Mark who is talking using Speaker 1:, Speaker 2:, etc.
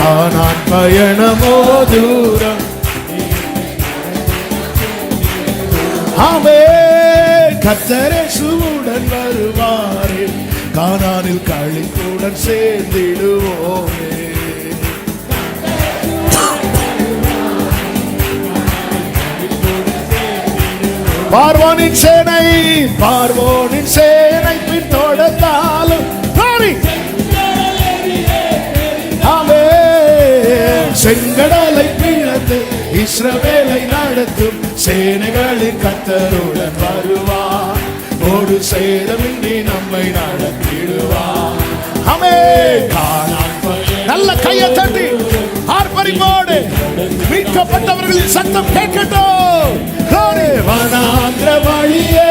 Speaker 1: கானான் பயணமோ தூரம். ஆமென். கர்த்தர் இயேசுவுடன் வருவாரே, கானானில் களிப்புடன் சேர்ந்திடுவோமே. பார்வோனின் சேனை, பார்வோனின் சேனை பின்தொடர்ந்தாலும் செங்கடலை பிளந்து இஸ்ரவேலை நடத்தும் சேனைகளின் கர்த்தருடன் வருவார். ஒரு சேதமின்றி நம்மை நடத்திடுவார். ஆமென். நல்ல கையை தட்டி ஆர்ப்பரிப்போடு மீட்கப்பட்டவர்களின் சத்தம் கேட்கட்டும். வனாந்திர வழியே